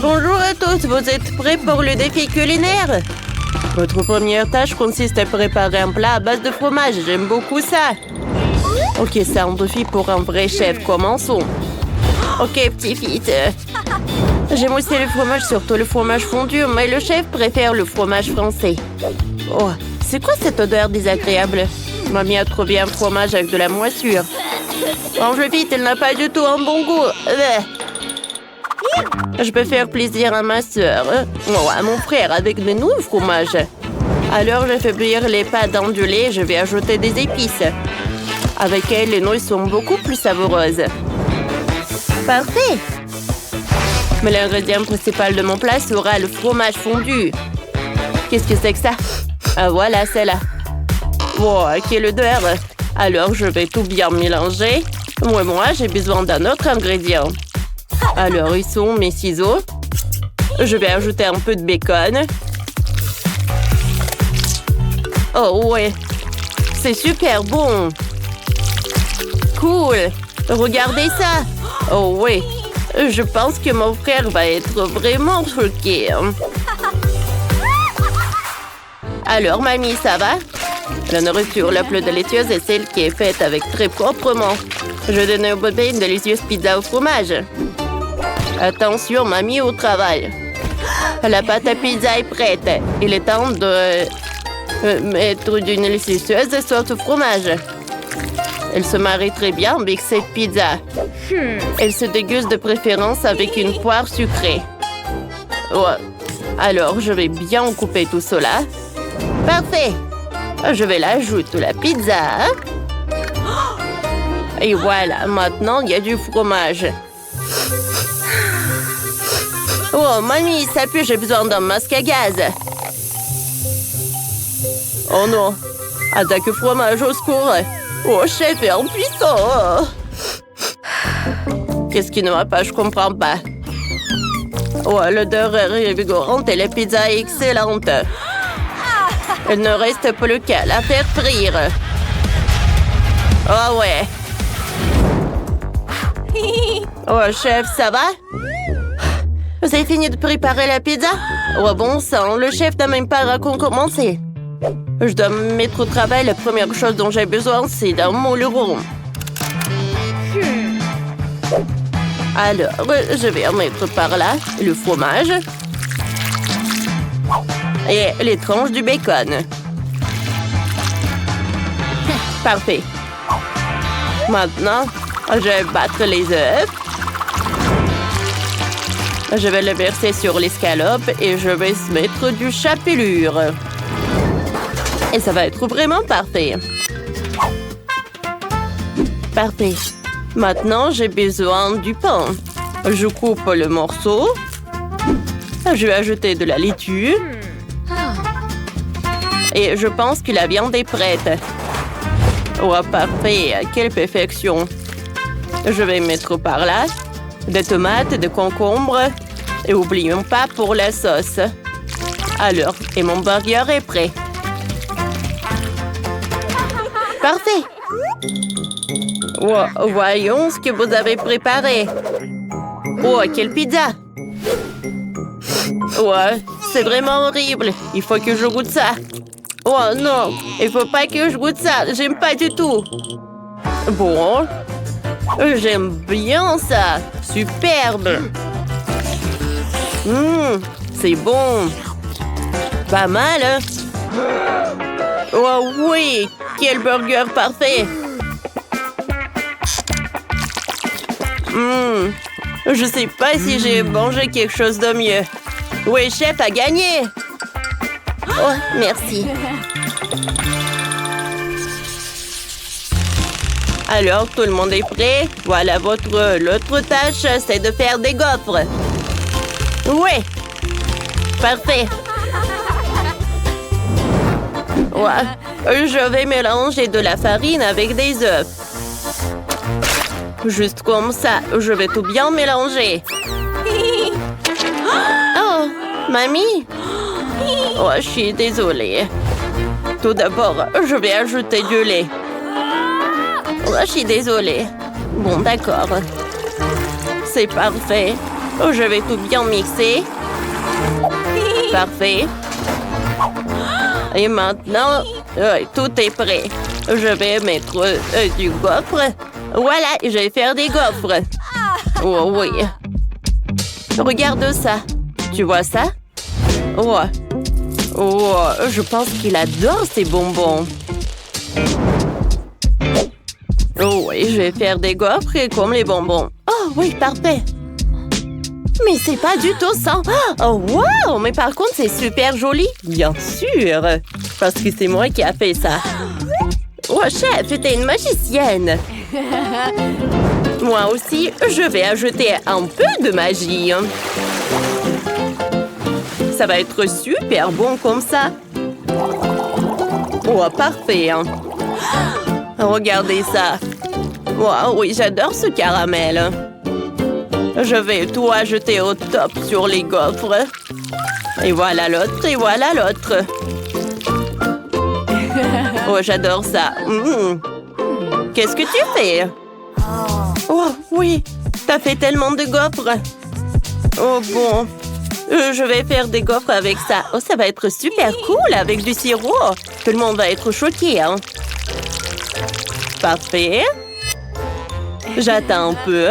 Bonjour à tous, vous êtes prêts pour le défi culinaire? Votre première tâche consiste à préparer un plat à base de fromage. J'aime beaucoup ça. Ok, ça en suffit pour un vrai chef. Commençons. Ok, petit fils. J'aime aussi le fromage, surtout le fromage fondu, mais le chef préfère le fromage français. Oh, c'est quoi cette odeur désagréable? Mamie a trouvé un fromage avec de la moisissure. Mange vite, elle n'a pas du tout un bon goût. Je peux faire plaisir à ma soeur. Oh, à mon frère avec de nouveaux fromages. Alors, je fais bouillir les pâtes dans du lait et je vais ajouter des épices. Avec elles, les nouilles sont beaucoup plus savoureuses. Parfait! Mais l'ingrédient principal de mon plat sera le fromage fondu. Qu'est-ce que c'est que ça? Ah voilà, c'est là. Wow, quelle odeur! Alors, je vais tout bien mélanger. Moi, j'ai besoin d'un autre ingrédient. Alors, ils sont mes ciseaux. Je vais ajouter un peu de bacon. Oh ouais, c'est super bon. Cool, regardez ça. Oh ouais, je pense que mon frère va être vraiment choqué. Alors, mamie, ça va? La nourriture la plus délicieuse est celle qui est faite avec très proprement. Je donne au bébé une délicieuse pizza au fromage. Attention, mamie, au travail. La pâte à pizza est prête. Il est temps de mettre d'une délicieuse sauce au fromage. Elle se marie très bien avec cette pizza. Elle se déguste de préférence avec une poire sucrée. Ouais. Alors, je vais bien couper tout cela. Parfait. Je vais l'ajouter la pizza. Et voilà, maintenant, il y a du fromage. Oh, mamie, ça pue, j'ai besoin d'un masque à gaz. Oh non, attaque fromage au secours. Oh, chef est impuissant. Qu'est-ce qui ne va pas, je comprends pas. Oh, l'odeur est revigorante et la pizza est excellente. Il ne reste plus qu'à la faire frire. Oh ouais. Oh, chef, ça va? Vous avez fini de préparer la pizza? Oh bon sang, le chef n'a même pas recommencé. Je dois me mettre au travail. La première chose dont j'ai besoin, c'est d'un moule rond. Alors, je vais en mettre par là le fromage et les tranches du bacon. Parfait. Maintenant, je vais battre les œufs. Je vais le verser sur l'escalope et je vais mettre du chapelure. Et ça va être vraiment parfait. Parfait. Maintenant, j'ai besoin du pain. Je coupe le morceau. Je vais ajouter de la laitue. Et je pense que la viande est prête. Oh, parfait. Quelle perfection. Je vais mettre par là des tomates, des concombres. Et n'oublions pas pour la sauce. Alors, et mon burger est prêt. Parfait. Oh, voyons ce que vous avez préparé. Oh, quelle pizza. Ouais, c'est vraiment horrible. Il faut que je goûte ça. Oh non, il faut pas que je goûte ça. J'aime pas du tout. Bon, j'aime bien ça. Superbe. C'est bon. Pas mal, hein? Oh oui, quel burger parfait. Je sais pas si j'ai mangé quelque chose de mieux. Oui, chef a gagné. Oh, merci. Alors, tout le monde est prêt? Voilà l'autre tâche, c'est de faire des gaufres. Oui. Parfait. Ouais. Je vais mélanger de la farine avec des œufs. Juste comme ça, je vais tout bien mélanger. Oh, mamie. Oh, je suis désolée. Tout d'abord, je vais ajouter du lait. Oh, je suis désolée. Bon, d'accord. C'est parfait. Oh, je vais tout bien mixer. Parfait. Et maintenant, tout est prêt. Je vais mettre du gaufre. Voilà, je vais faire des gaufres. Oh oui. Regarde ça. Tu vois ça? Oh. Oh, je pense qu'il adore ces bonbons. Oh oui, je vais faire des gaufres comme les bonbons. Oh oui, parfait. Mais c'est pas du tout ça. Oh wow, mais par contre, c'est super joli. Bien sûr, parce que c'est moi qui a fait ça. Oh chef, t'es une magicienne. Moi aussi, je vais ajouter un peu de magie. Ça va être super bon comme ça. Oh, parfait. Regardez ça. Wow, oui, j'adore ce caramel. Je vais tout ajouter au top sur les gaufres. Et voilà l'autre, et voilà l'autre. Oh, j'adore ça. Qu'est-ce que tu fais? Oh, oui, t'as fait tellement de gaufres. Oh, bon. Je vais faire des gaufres avec ça. Oh, ça va être super cool avec du sirop. Tout le monde va être choqué, hein. Parfait. J'attends un peu.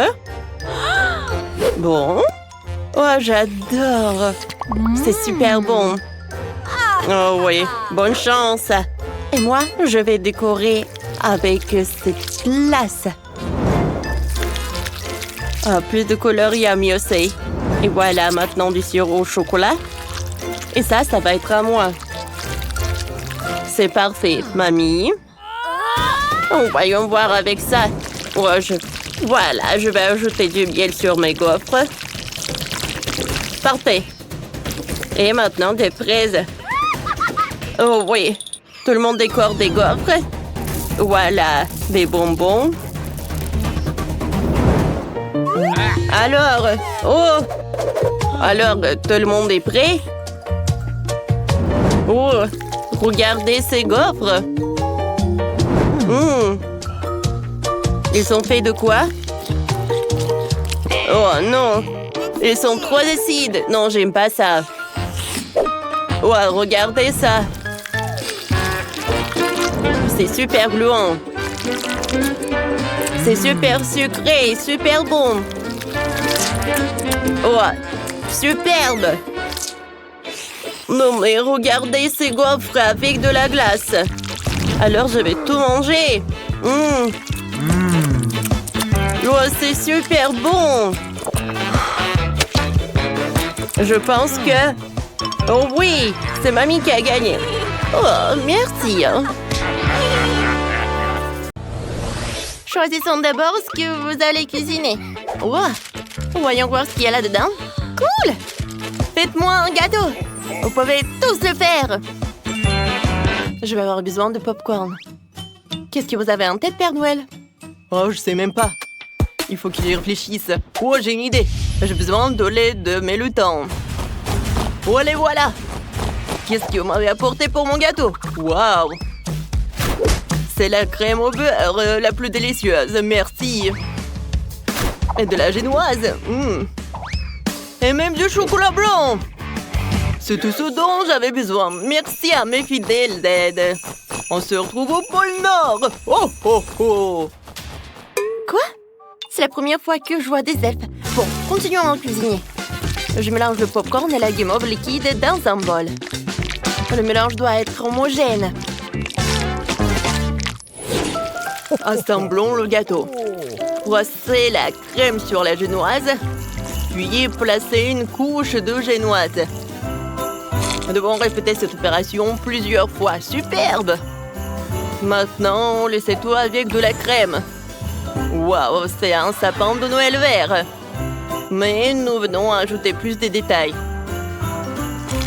Bon. Oh, j'adore. C'est super bon. Oh oui, bonne chance. Et moi, je vais décorer avec cette glace. Oh, plus de coloris, mieux c'est. Et voilà, maintenant du sirop au chocolat. Et ça va être à moi. C'est parfait, mamie. Oh, voyons voir avec ça. Oh, voilà, je vais ajouter du miel sur mes gaufres. Parfait. Et maintenant des fraises. Oh oui, tout le monde décore des gaufres. Voilà, des bonbons. Alors, tout le monde est prêt? Oh, regardez ces gaufres. Ils sont faits de quoi? Oh non, ils sont trop acides. Non, j'aime pas ça. Oh, regardez ça. C'est super gluant. C'est super sucré, super bon. Oh, superbe. Non mais regardez ces gaufres avec de la glace. Alors je vais tout manger. Oh, c'est super bon. Je pense que... Oh oui, c'est mamie qui a gagné. Oh, merci. Choisissons d'abord ce que vous allez cuisiner. Oh, voyons voir ce qu'il y a là-dedans. Cool! Faites-moi un gâteau. Vous pouvez tous le faire. Je vais avoir besoin de popcorn. Qu'est-ce que vous avez en tête, Père Noël? Oh, je sais même pas. Il faut qu'il y réfléchisse. Oh, j'ai une idée. J'ai besoin de lait de Mélutin. Oh, les voilà. Qu'est-ce que vous m'avez apporté pour mon gâteau? Waouh! C'est la crème au beurre la plus délicieuse. Merci. Et de la génoise. Et même du chocolat blanc. C'est tout ce dont j'avais besoin. Merci à mes fidèles d'aide. On se retrouve au pôle Nord. Oh, oh, oh. Quoi? C'est la première fois que je vois des elfes. Bon, continuons à cuisiner. Je mélange le popcorn et la guimauve liquide dans un bol. Le mélange doit être homogène. Assemblons le gâteau. Placez la crème sur la génoise. Puis placez une couche de génoise. Nous devons répéter cette opération plusieurs fois. Superbe! Maintenant, laissez tout avec de la crème. Waouh, c'est un sapin de Noël vert. Mais nous venons ajouter plus de détails.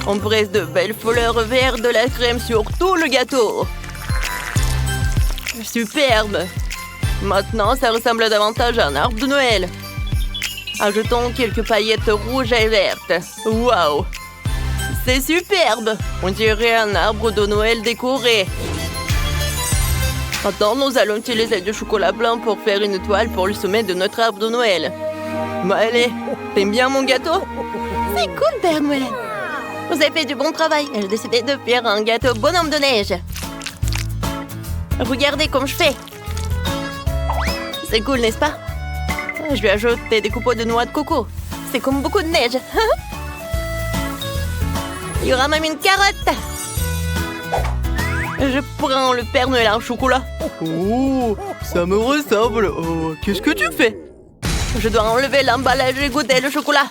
On presse de belles fleurs vertes de la crème sur tout le gâteau. Superbe! Maintenant, ça ressemble davantage à un arbre de Noël. Ajoutons quelques paillettes rouges et vertes. Waouh! C'est superbe! On dirait un arbre de Noël décoré. Maintenant, nous allons utiliser du chocolat blanc pour faire une toile pour le sommet de notre arbre de Noël. Allez, t'aimes bien mon gâteau? C'est cool, Père Noël. Vous avez fait du bon travail. J'ai décidé de faire un gâteau bonhomme de neige. Regardez comme je fais. C'est cool, n'est-ce pas? Je vais ajouter des copeaux de noix de coco. C'est comme beaucoup de neige. Il y aura même une carotte. Je prends le Père Noël en chocolat. Oh, ça me ressemble. Oh, qu'est-ce que tu fais? Je dois enlever l'emballage et goûter le chocolat.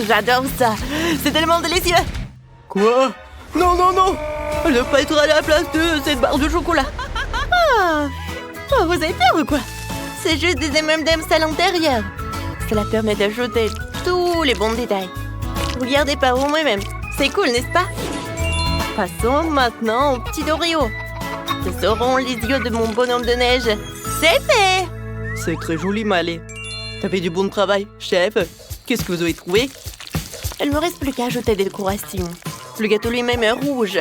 J'adore ça. C'est tellement délicieux. Quoi? Non, non, non. Je ne veux pas être à la place de cette barre de chocolat. Ah, oh, vous avez peur ou quoi? C'est juste des M&M's à l'intérieur. Cela permet d'ajouter tous les bons détails. Regardez par vous-même. C'est cool, n'est-ce pas? Passons maintenant aux petits Oreos. Ce seront les yeux de mon bonhomme de neige. C'est fait! C'est très joli, Malé. T'as fait du bon travail, chef. Qu'est-ce que vous avez trouvé? Il ne me reste plus qu'à ajouter des décorations. Le gâteau lui-même est rouge.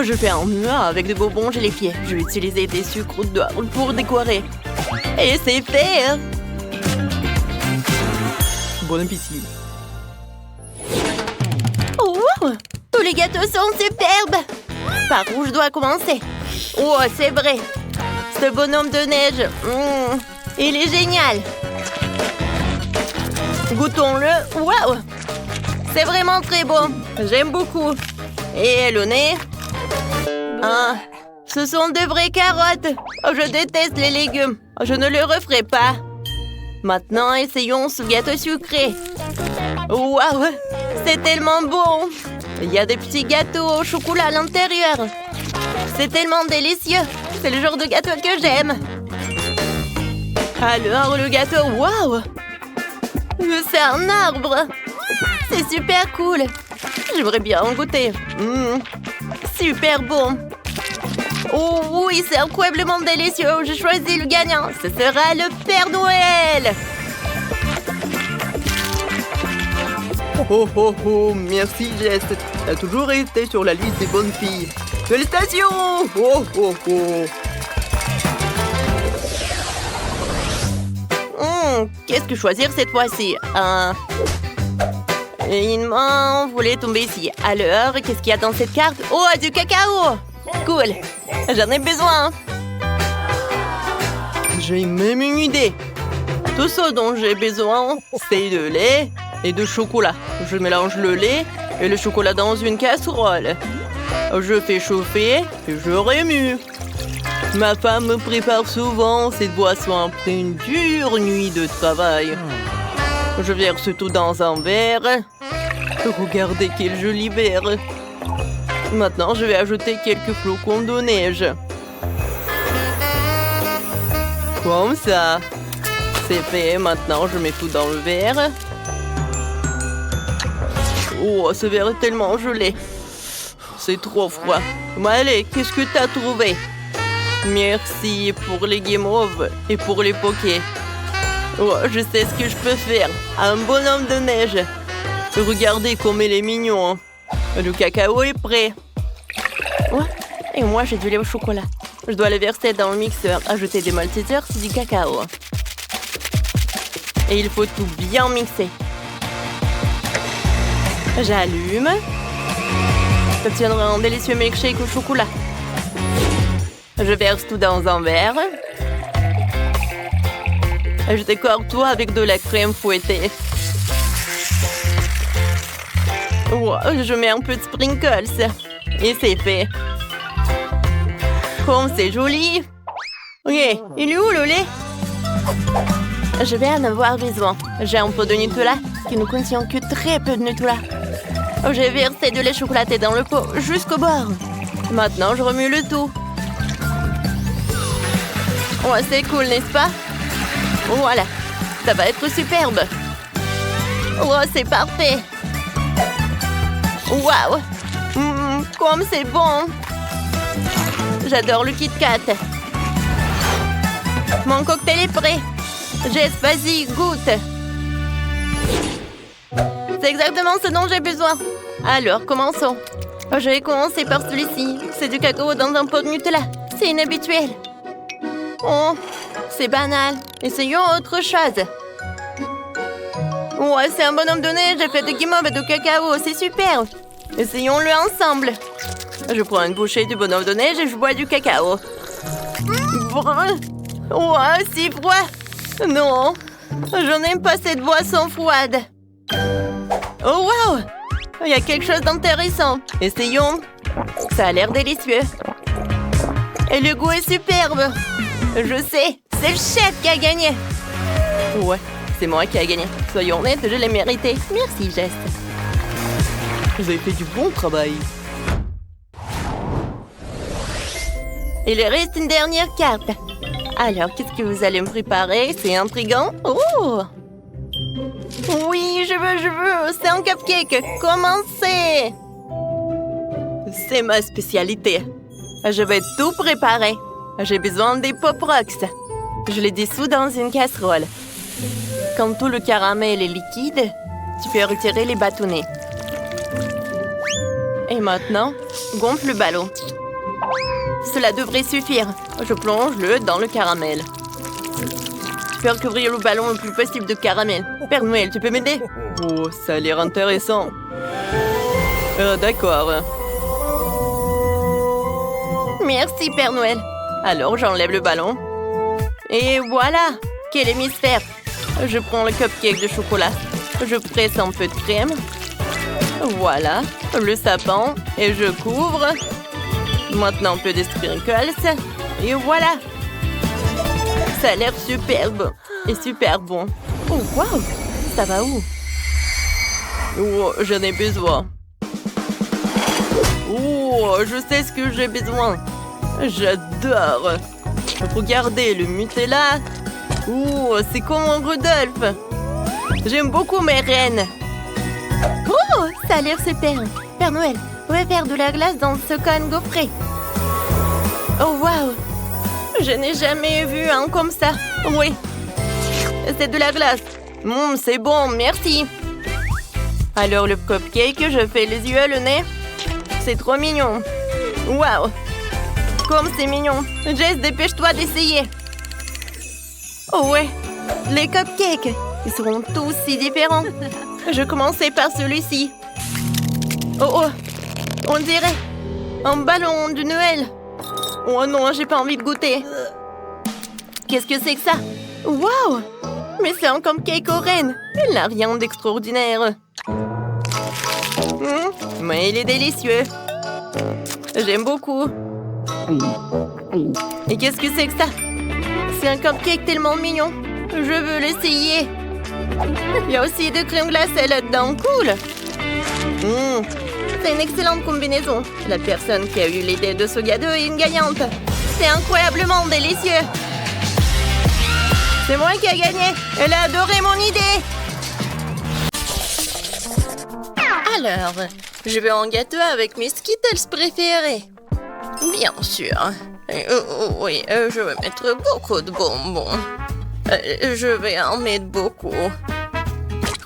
Je fais un mur avec des bonbons gélifiés. Je vais utiliser des sucres d'or pour décorer. Et c'est fait! Bon appétit. Oh! Tous les gâteaux sont superbes! Par où je dois commencer? Oh, c'est vrai! Ce bonhomme de neige, il est génial! Goûtons-le! Waouh! C'est vraiment très beau! J'aime beaucoup! Et le nez? Ah, ce sont de vraies carottes! Oh, je déteste les légumes! Je ne le referai pas! Maintenant, essayons ce gâteau sucré! Waouh! C'est tellement bon! Il y a des petits gâteaux au chocolat à l'intérieur! C'est tellement délicieux! C'est le genre de gâteau que j'aime! Alors, le gâteau, waouh! C'est un arbre! C'est super cool! J'aimerais bien en goûter! Super bon! Oh oui, c'est incroyablement délicieux! J'ai choisi le gagnant! Ce sera le Père Noël! Oh oh oh! Merci, Jess! T'as toujours été sur la liste des bonnes filles! Félicitations! Oh oh oh! Qu'est-ce que choisir cette fois-ci? Une main voulait tomber ici. Alors, qu'est-ce qu'il y a dans cette carte? Oh, du cacao! Cool! J'en ai besoin! J'ai même une idée! Tout ce dont j'ai besoin, c'est de lait et de chocolat. Je mélange le lait et le chocolat dans une casserole. Je fais chauffer et je remue. Ma femme me prépare souvent cette boisson après une dure nuit de travail. Je verse tout dans un verre. Regardez quel joli verre. Maintenant, je vais ajouter quelques flocons de neige. Comme ça. C'est fait. Maintenant, je mets tout dans le verre. Oh, ce verre est tellement gelé. C'est trop froid. Allez, qu'est-ce que t'as trouvé? Merci pour les guimauves et pour les pokés. Oh, je sais ce que je peux faire. Un bonhomme de neige. Regardez comme il est mignon. Le cacao est prêt. Oh, et moi, j'ai du lait au chocolat. Je dois le verser dans le mixeur. Ajouter des maltesers, c'est du cacao. Et il faut tout bien mixer. J'allume. J'obtiendrai un délicieux milkshake au chocolat. Je verse tout dans un verre. Je décore tout avec de la crème fouettée. Wow, je mets un peu de sprinkles. Et c'est fait. Comme c'est joli. Ok, il est où le lait? Je vais en avoir besoin. J'ai un peu de Nutella qui ne contient que très peu de Nutella. J'ai versé de lait chocolaté dans le pot jusqu'au bord. Maintenant, je remue le tout. Oh, c'est cool, n'est-ce pas? Voilà, ça va être superbe. Oh, c'est parfait. Waouh! Comme c'est bon! J'adore le Kit Kat. Mon cocktail est prêt. Jess, vas-y, goûte. C'est exactement ce dont j'ai besoin. Alors, commençons. Je vais commencer par celui-ci. C'est du cacao dans un pot de Nutella. C'est inhabituel. Oh, c'est banal. Essayons autre chose. Ouais, c'est un bonhomme de neige fait de guimauve et de cacao, c'est super. Essayons-le ensemble. Je prends une bouchée du bonhomme de neige et je bois du cacao. Ouais, c'est froid. Non, je n'aime pas cette boisson froide. Oh, wow! Il y a quelque chose d'intéressant. Essayons. Ça a l'air délicieux. Et le goût est superbe. Je sais, c'est le chef qui a gagné. Ouais, c'est moi qui a gagné. Soyons honnêtes, je l'ai mérité. Merci, Jess. Vous avez fait du bon travail. Il reste une dernière carte. Alors, qu'est-ce que vous allez me préparer? C'est intriguant. Oh! Oui, je veux. C'est un cupcake. Commencez! C'est ma spécialité. Je vais tout préparer. J'ai besoin des Pop Rocks. Je les dissous dans une casserole. Quand tout le caramel est liquide, tu peux retirer les bâtonnets. Et maintenant, gonfle le ballon. Cela devrait suffire. Je plonge-le dans le caramel. Tu peux recouvrir le ballon le plus possible de caramel. Père Noël, tu peux m'aider? Oh, ça a l'air intéressant. D'accord. Merci, Père Noël. Alors, j'enlève le ballon. Et voilà! Quel hémisphère! Je prends le cupcake de chocolat. Je presse un peu de crème. Voilà, le sapin. Et je couvre. Maintenant, un peu de sprinkles. Et voilà! Ça a l'air superbe. Et super bon. Oh, wow! Ça va où? Oh, j'en ai besoin. Oh, je sais ce que j'ai besoin. J'adore. Regardez le Nutella. Oh, c'est comme un Rudolph. J'aime beaucoup mes reines. Oh, ça a l'air super. Père Noël, on va faire de la glace dans ce cône gaufré. Oh, wow. Je n'ai jamais vu un comme ça. Oui. C'est de la glace. C'est bon, merci. Alors, le cupcake, je fais les yeux, le nez. C'est trop mignon. Wow. Comme c'est mignon. Jess, dépêche-toi d'essayer. Oh ouais, les cupcakes. Ils seront tous si différents. Je commençais par celui-ci. Oh, on dirait un ballon de Noël. Oh non, j'ai pas envie de goûter. Qu'est-ce que c'est que ça? Wow! Mais c'est un cupcake aux rennes. Il n'a rien d'extraordinaire. Mais il est délicieux. J'aime beaucoup. Et qu'est-ce que c'est que ça? C'est un cupcake tellement mignon. Je veux l'essayer. Il y a aussi de crème glacée là-dedans. Cool. C'est une excellente combinaison. La personne qui a eu l'idée de ce gâteau est une gagnante. C'est incroyablement délicieux. C'est moi qui a gagné. Elle a adoré mon idée. Alors, je vais en gâteau avec mes Skittles préférés. Bien sûr. Oui, je vais mettre beaucoup de bonbons. Je vais en mettre beaucoup.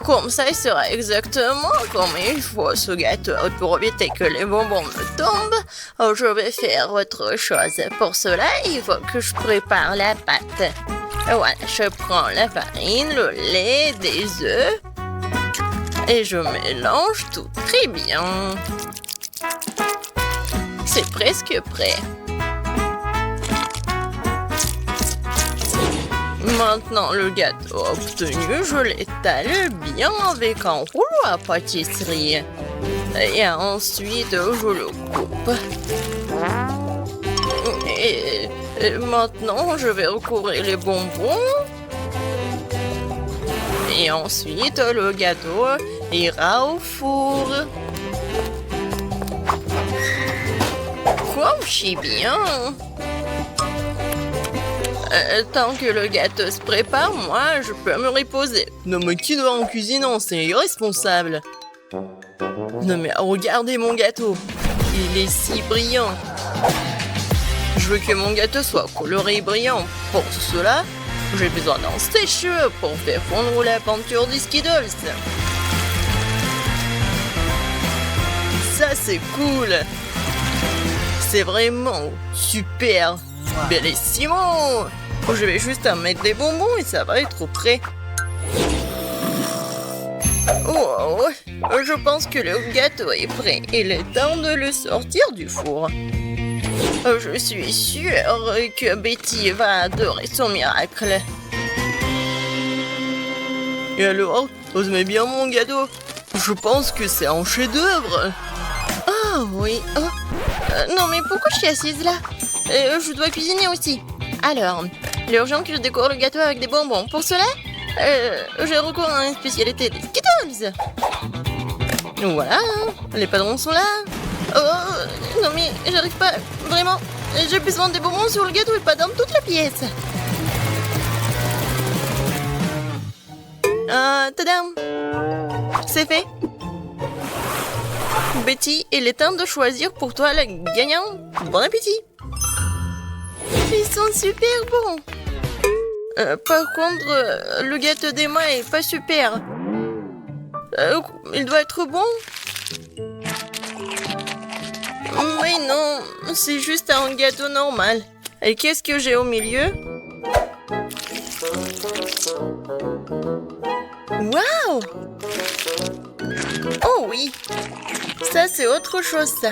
Comme ça, il sera exactement comme il faut ce gâteau. Pour éviter que les bonbons me tombent, je vais faire autre chose. Pour cela, il faut que je prépare la pâte. Voilà, je prends la farine, le lait, des œufs. Et je mélange tout très bien. C'est presque prêt. Maintenant, le gâteau obtenu, je l'étale bien avec un rouleau à pâtisserie. Et ensuite, je le coupe. Et maintenant, je vais recouvrir les bonbons. Et ensuite, le gâteau ira au four. Quoi, je bien. Tant que le gâteau se prépare, moi, je peux me reposer. Non, mais qui doit en cuisinant? C'est irresponsable. Non, mais regardez mon gâteau. Il est si brillant. Je veux que mon gâteau soit coloré et brillant. Pour cela, j'ai besoin d'un sèche-cheveux pour faire fondre la peinture des Skittles. Ça, c'est cool. C'est vraiment super. Bellissimo. Je vais juste en mettre des bonbons et ça va être prêt. Oh, je pense que le gâteau est prêt. Il est temps de le sortir du four. Je suis sûre que Betty va adorer son miracle. Et alors, vous aimez bien mon gâteau? Je pense que c'est un chef-d'œuvre. Ah oui. Non mais pourquoi je suis assise là? Je dois cuisiner aussi. Alors, il est urgent que je décore le gâteau avec des bonbons. Pour cela, j'ai recours à une spécialité des Skittles. Voilà, les padrons sont là. Oh, non mais j'arrive pas, vraiment. J'ai besoin des bonbons sur le gâteau et pas dans toute la pièce. Tadam! C'est fait. Betty, il est temps de choisir pour toi le gagnant. Bon appétit! Ils sont super bons. Par contre, le gâteau d'Emma est pas super. Il doit être bon. Mais non, c'est juste un gâteau normal. Et qu'est-ce que j'ai au milieu? Waouh! Oh oui! Ça, c'est autre chose, ça.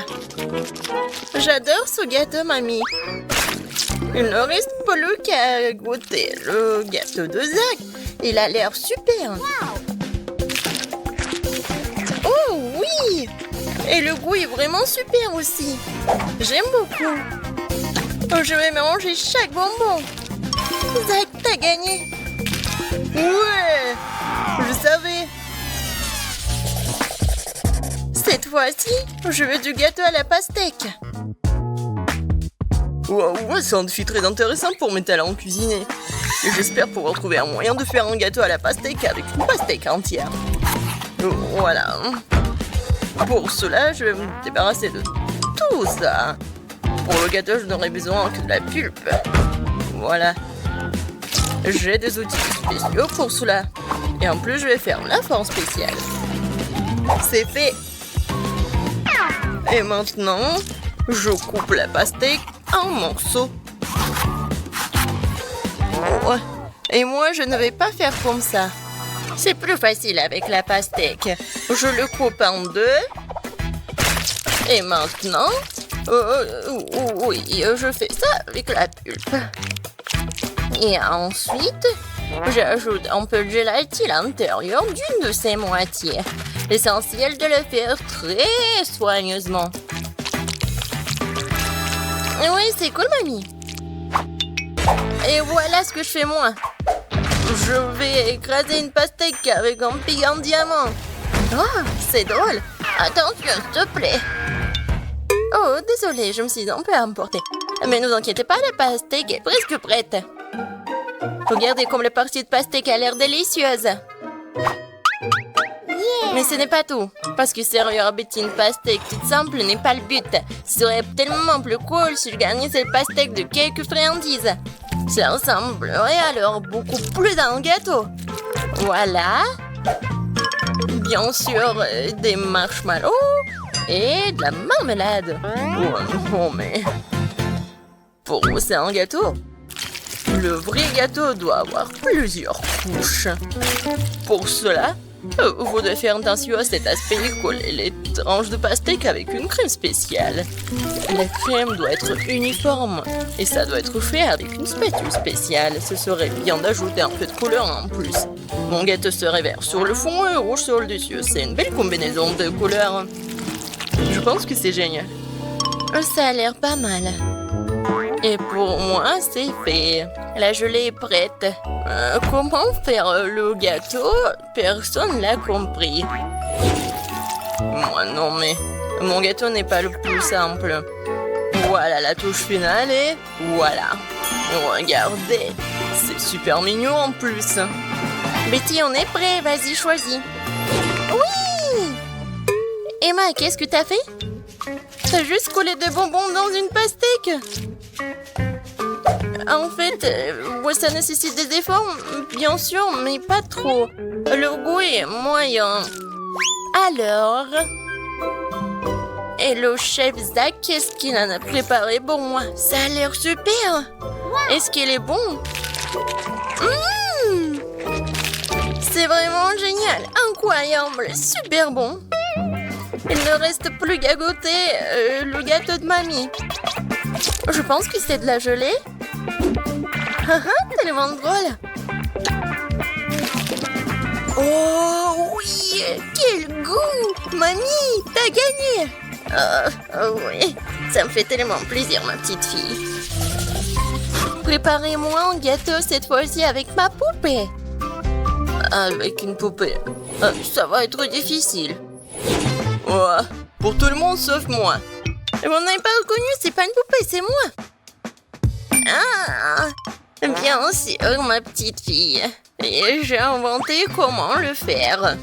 J'adore ce gâteau, mamie. Il ne reste plus qu'à goûter le gâteau de Zach. Il a l'air super. Oh oui! Et le goût est vraiment super aussi. J'aime beaucoup. Je vais manger chaque bonbon. Zach, t'as gagné. Ouais! Je savais. Cette fois-ci, je veux du gâteau à la pastèque. Wow, c'est un défi très intéressant pour mes talents en cuisiner. Et j'espère pouvoir trouver un moyen de faire un gâteau à la pastèque avec une pastèque entière. Voilà. Pour cela, je vais me débarrasser de tout ça. Pour le gâteau, je n'aurai besoin que de la pulpe. Voilà. J'ai des outils spéciaux pour cela. Et en plus, je vais faire la forme spéciale. C'est fait. Et maintenant, je coupe la pastèque en morceaux. Oh. Et moi, je ne vais pas faire comme ça. C'est plus facile avec la pastèque. Je le coupe en deux. Et maintenant, oui, je fais ça avec la pulpe. Et ensuite, j'ajoute un peu de gélatine à l'intérieur d'une de ces moitiés. L'essentiel de le faire très soigneusement. Oui, c'est cool, mamie. Et voilà ce que je fais moi. Je vais écraser une pastèque avec un pic en diamant. Oh, c'est drôle. Attention, s'il te plaît. Oh, désolée, je me suis un peu emportée. Mais ne vous inquiétez pas, la pastèque est presque prête. Regardez comme la partie de pastèque a l'air délicieuse. Mais ce n'est pas tout. Parce que servir à Betty une pastèque toute simple n'est pas le but. Ce serait tellement plus cool si je gagnais cette pastèque de quelques friandises. Ça ressemblerait alors beaucoup plus à un gâteau. Voilà. Bien sûr, des marshmallows et de la marmelade. Oh non, mais... Pour vous, c'est un gâteau. Le vrai gâteau doit avoir plusieurs couches. Pour cela, vous devez faire attention à cet aspect et coller les tranches de pastèque avec une crème spéciale. La crème doit être uniforme et ça doit être fait avec une spatule spéciale. Ce serait bien d'ajouter un peu de couleur en plus. Mon gâteau serait vert sur le fond et rouge sur le dessus. C'est une belle combinaison de couleurs. Je pense que c'est génial. Ça a l'air pas mal. Et pour moi, c'est fait. La gelée est prête. Comment faire le gâteau? Personne l'a compris. Moi non, mais mon gâteau n'est pas le plus simple. Voilà la touche finale et voilà. Regardez, c'est super mignon en plus. Betty, on est prêt. Vas-y, choisis. Oui! Emma, qu'est-ce que t'as fait? T'as juste collé des bonbons dans une pastèque. En fait, ça nécessite des efforts, bien sûr, mais pas trop. Le goût est moyen. Alors... Et le chef Zach, qu'est-ce qu'il en a préparé pour moi? Ça a l'air super. Est-ce qu'il est bon? C'est vraiment génial, incroyable, super bon. Il ne reste plus qu'à goûter le gâteau de mamie. Je pense que c'est de la gelée. Tellement drôle. Oh oui, quel goût! Mamie, t'as gagné! Oui, ça me fait tellement plaisir, ma petite fille. Préparez-moi un gâteau cette fois-ci avec ma poupée. Avec une poupée, ça va être difficile. Ouais, pour tout le monde sauf moi. Vous n'avez pas reconnu, c'est pas une poupée, c'est moi. Ah, bien sûr, ma petite fille. Et j'ai inventé comment le faire.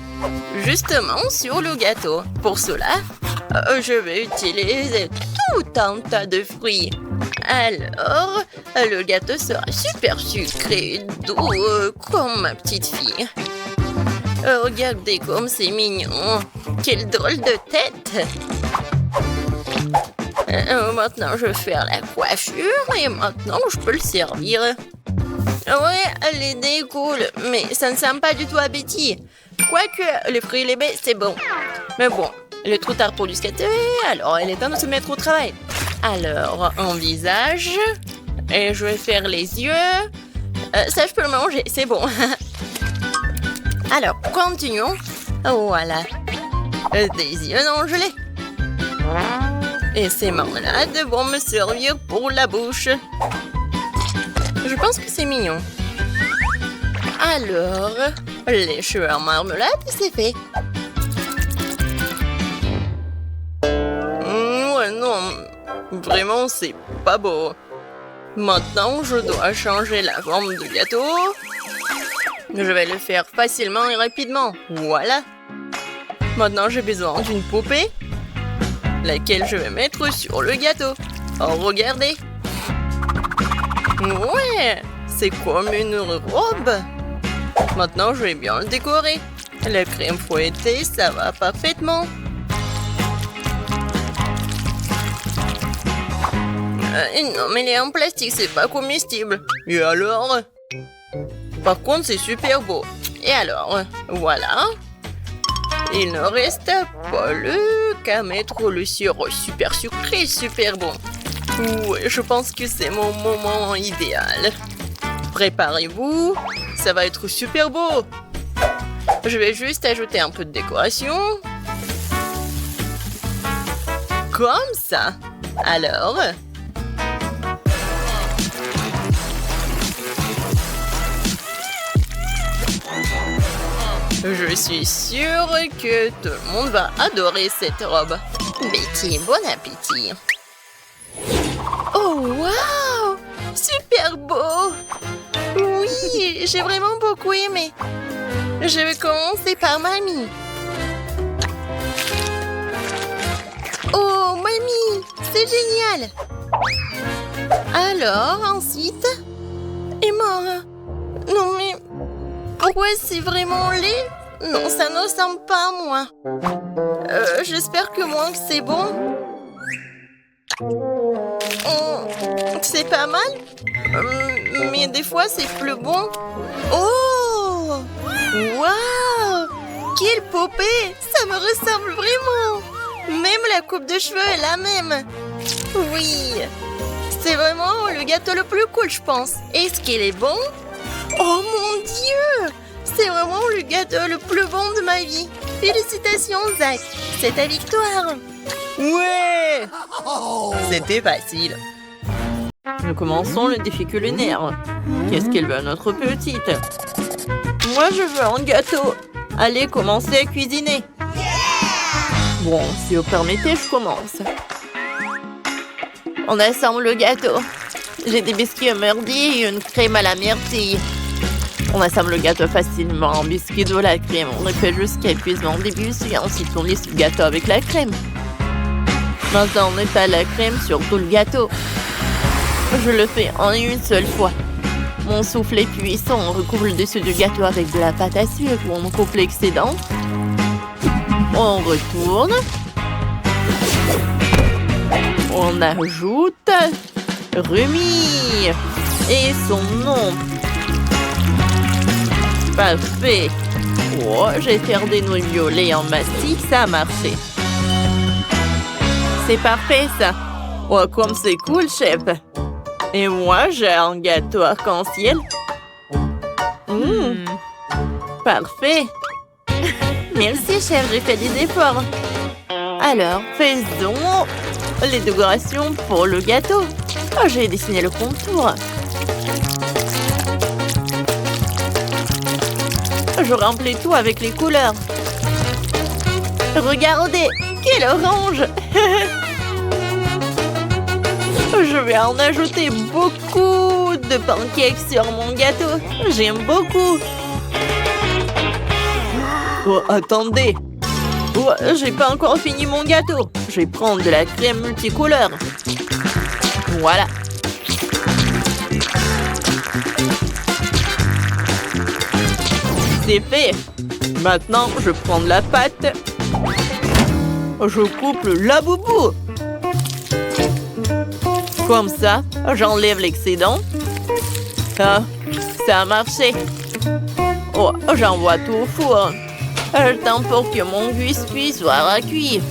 Justement sur le gâteau. Pour cela, je vais utiliser tout un tas de fruits. Alors, le gâteau sera super sucré, doux, comme ma petite fille. Regardez comme c'est mignon. Quelle drôle de tête. Maintenant, je vais faire la coiffure et maintenant, je peux le servir. Ouais, l'idée est cool, mais ça ne sent pas du tout appétit. Quoique, les fruits et les baies, c'est bon. Mais bon, il est trop tard pour du gâteau, alors il est temps de se mettre au travail. Alors, un visage, et je vais faire les yeux. Ça, je peux le manger, c'est bon. Alors, continuons. Voilà. Des yeux non gelés. Et ces marmelades vont me servir pour la bouche. Je pense que c'est mignon. Alors, les cheveux en marmelade, c'est fait. Ouais, non. Vraiment, c'est pas beau. Maintenant, je dois changer la forme du gâteau. Je vais le faire facilement et rapidement. Voilà. Maintenant, j'ai besoin d'une poupée, laquelle je vais mettre sur le gâteau. Oh, regardez. Ouais, c'est comme une robe. Maintenant, je vais bien le décorer. La crème fouettée, ça va parfaitement. Non, mais il est en plastique, c'est pas comestible. Et alors? Par contre, c'est super beau. Et alors? Voilà. Il ne reste pas qu'à mettre le sirop super sucré, super bon. Ouais, je pense que c'est mon moment idéal. Préparez-vous, ça va être super beau. Je vais juste ajouter un peu de décoration. Comme ça. Alors... Je suis sûre que tout le monde va adorer cette robe. Betty, bon appétit. Oh, waouh! Super beau! Oui, j'ai vraiment beaucoup aimé. Je vais commencer par mamie. Oh, mamie, c'est génial! Alors, ensuite... Et moi? Non, mais... Pourquoi c'est vraiment laid? Non, ça ne ressemble pas à moi. J'espère que moi, c'est bon. C'est pas mal. Mais des fois, c'est plus bon. Oh! Waouh! Quelle poupée! Ça me ressemble vraiment. Même la coupe de cheveux est la même. Oui. C'est vraiment le gâteau le plus cool, je pense. Est-ce qu'il est bon? Oh mon Dieu! C'est vraiment le gâteau le plus bon de ma vie. Félicitations, Zach. C'est ta victoire. Ouais! C'était facile. Nous commençons le défi culinaire. Qu'est-ce qu'elle veut, notre petite? Moi, je veux un gâteau. Allez, commencez à cuisiner. Bon, si vous permettez, je commence. On assemble le gâteau. J'ai des biscuits mûrdis et une crème à la myrtille. On assemble le gâteau facilement en biscuits de la crème. On le fait jusqu'à épuisement au début, et ensuite on lisse le gâteau avec la crème. Maintenant, on étale la crème sur tout le gâteau. Je le fais en une seule fois. Mon soufflet cuisson, on recouvre le dessus du gâteau avec de la pâte à sucre. On coupe l'excédent. On retourne. On ajoute Rumi et son nom. Parfait. Oh, j'ai fait des nouilles violées en mastic, ça a marché. C'est parfait, ça. Oh, comme c'est cool, chef. Et moi, j'ai un gâteau arc-en-ciel. Parfait. Merci, chef, j'ai fait des efforts. Alors, faisons les décorations pour le gâteau. Oh, j'ai dessiné le contour. Je remplis tout avec les couleurs. Regardez, quel orange! Je vais en ajouter beaucoup de pancakes sur mon gâteau. J'aime beaucoup. Oh, attendez. Oh, j'ai pas encore fini mon gâteau. Je vais prendre de la crème multicolore. Voilà. C'est fait. Maintenant, je prends de la pâte. Je coupe le laboubou. Comme ça, j'enlève l'excédent. Ah, ça a marché. Oh, j'envoie tout au four. Le temps pour que mon biscuit soit cuit.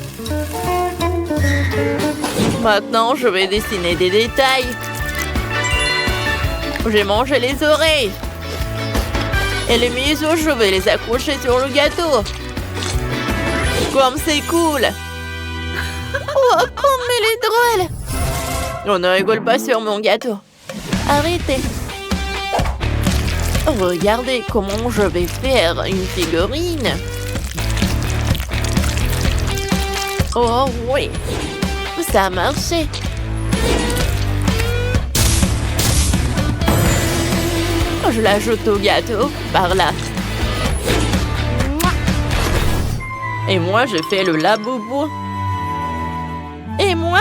Maintenant, je vais dessiner des détails. J'ai mangé les oreilles. Et les museaux, je vais les accrocher sur le gâteau. Comme c'est cool. Oh, comme elle est drôle. On ne rigole pas sur mon gâteau. Arrêtez. Regardez comment je vais faire une figurine. Oh oui, ça a marché. Je l'ajoute au gâteau, par là. Et moi, je fais le laboubou. Et moi,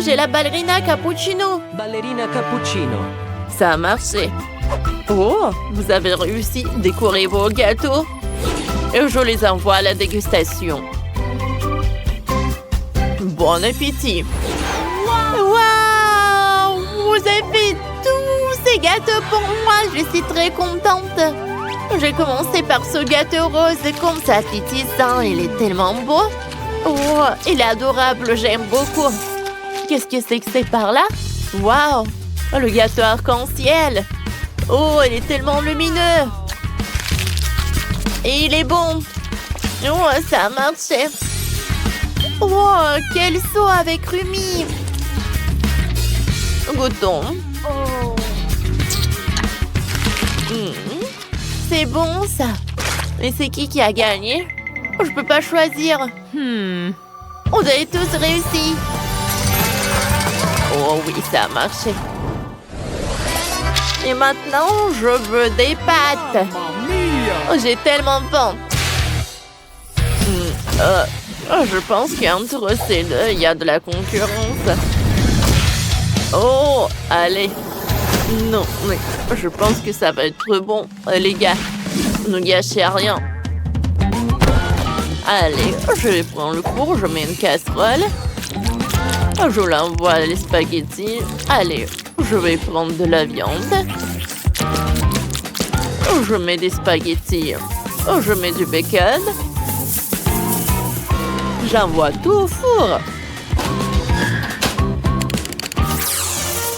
j'ai la ballerina cappuccino. Ballerina cappuccino. Ça a marché. Oh, vous avez réussi à décorer vos gâteaux. Et je les envoie à la dégustation. Bon appétit. Waouh! Vous avez fait tous ces gâteaux pour moi. Je suis très contente. J'ai commencé par ce gâteau rose comme ça appétissant. Il est tellement beau. Oh, il est adorable. J'aime beaucoup. Qu'est-ce que c'est par là? Waouh! Le gâteau arc-en-ciel. Oh, il est tellement lumineux. Et il est bon. Oh, ça a marché. Oh, quel saut avec Rumi. Goûtons. C'est bon, ça. Mais c'est qui a gagné? Oh, je peux pas choisir. On a tous réussi. Oh oui, ça a marché. Et maintenant, je veux des pâtes. Oh, j'ai tellement faim. Je pense qu'entre ces deux, il y a de la concurrence. Oh, allez. Non, mais je pense que ça va être bon. Les gars, ne gâchez rien. Allez, je vais prendre le four, je mets une casserole. Je l'envoie les spaghettis. Allez, je vais prendre de la viande. Je mets des spaghettis. Je mets du bacon. J'envoie tout au four.